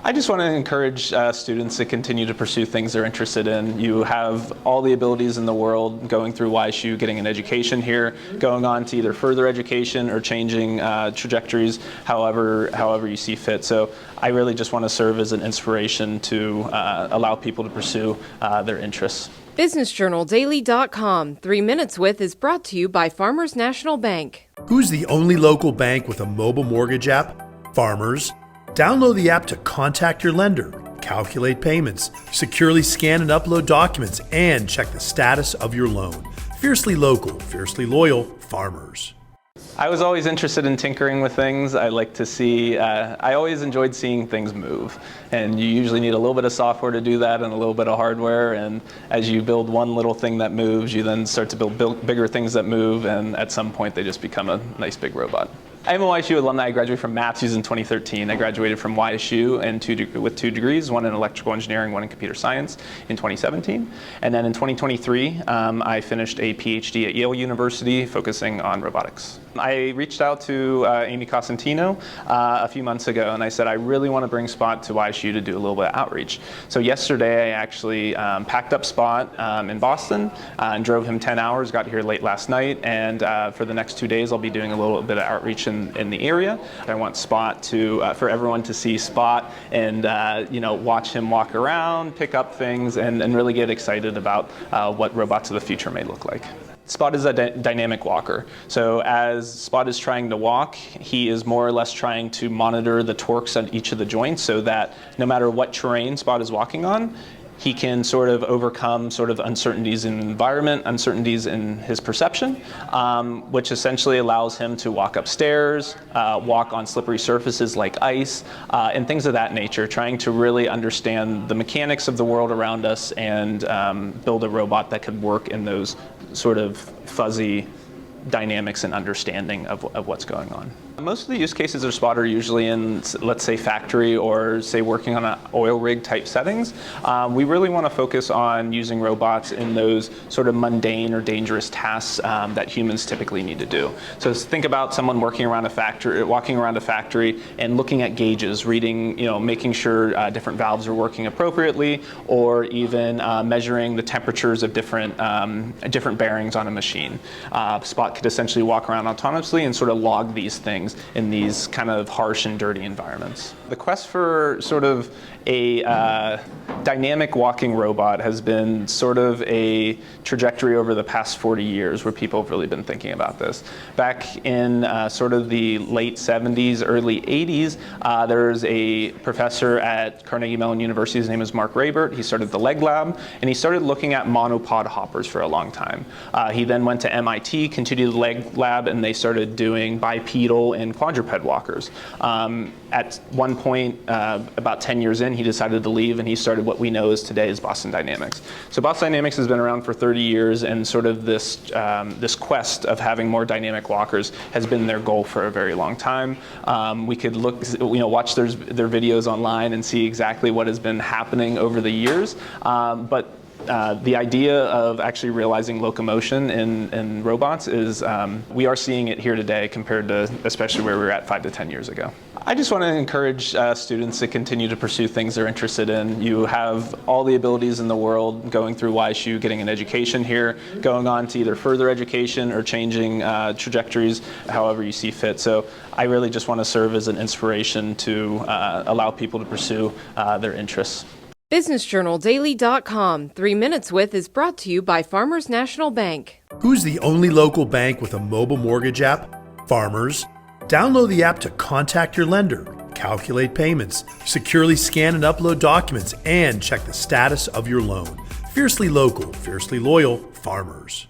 I just want to encourage students to continue to pursue things they're interested in. You have all the abilities in the world going through YSU, getting an education here, going on to either further education or changing trajectories however you see fit. So I really just want to serve as an inspiration to allow people to pursue their interests. BusinessJournalDaily.com 3 Minutes With is brought to you by Farmers National Bank. Who's the only local bank with a mobile mortgage app? Farmers. Download the app to contact your lender, calculate payments, securely scan and upload documents, and check the status of your loan. Fiercely local, fiercely loyal, Farmers. I was always interested in tinkering with things. I like to see, I always enjoyed seeing things move. And you usually need a little bit of software to do that and a little bit of hardware. And as you build one little thing that moves, you then start to build bigger things that move. And at some point, they just become a nice big robot. I'm a YSU alumni. I graduated from Matthews in 2013. I graduated from YSU with 2 degrees, one in electrical engineering, one in computer science in 2017. And then in 2023, I finished a PhD at Yale University focusing on robotics. I reached out to Amy Cosentino a few months ago, and I said, I really want to bring Spot to YSU to do a little bit of outreach. So yesterday, I actually packed up Spot in Boston and drove him 10 hours, got here late last night, and for the next 2 days, I'll be doing a little bit of outreach in the area. I want Spot to, for everyone to see Spot and watch him walk around, pick up things, and really get excited about what robots of the future may look like. Spot is a dynamic walker. So as Spot is trying to walk, he is more or less trying to monitor the torques on each of the joints so that no matter what terrain Spot is walking on, he can sort of overcome sort of uncertainties in the environment, uncertainties in his perception, which essentially allows him to walk upstairs, walk on slippery surfaces like ice, and things of that nature, trying to really understand the mechanics of the world around us and build a robot that could work in those sort of fuzzy dynamics and understanding of what's going on. Most of the use cases of Spot are usually in, let's say, factory or say working on an oil rig type settings. We really want to focus on using robots in those sort of mundane or dangerous tasks that humans typically need to do. So think about someone walking around a factory and looking at gauges, reading, making sure different valves are working appropriately, or even measuring the temperatures of different bearings on a machine. Spot could essentially walk around autonomously and sort of log these things in these kind of harsh and dirty environments. The quest for sort of a dynamic walking robot has been sort of a trajectory over the past 40 years where people have really been thinking about this. Back in sort of the late 70s, early 80s, there's a professor at Carnegie Mellon University, his name is Mark Rabert. He started the Leg Lab, and he started looking at monopod hoppers for a long time. He then went to MIT, continued the Leg Lab, and they started doing bipedal and quadruped walkers. At one point, about 10 years in, he decided to leave, and he started what we know as today as Boston Dynamics. So Boston Dynamics has been around for 30 years, and sort of this quest of having more dynamic walkers has been their goal for a very long time. We could watch their videos online and see exactly what has been happening over the years, but the idea of actually realizing locomotion in robots is, we are seeing it here today compared to especially where we were at 5 to 10 years ago. I just want to encourage students to continue to pursue things they're interested in. You have all the abilities in the world going through YSU, getting an education here, going on to either further education or changing trajectories however you see fit. So I really just want to serve as an inspiration to allow people to pursue their interests. BusinessJournalDaily.com 3 Minutes With is brought to you by Farmers National Bank. Who's the only local bank with a mobile mortgage app? Farmers. Download the app to contact your lender, calculate payments, securely scan and upload documents, and check the status of your loan. Fiercely local, fiercely loyal, Farmers.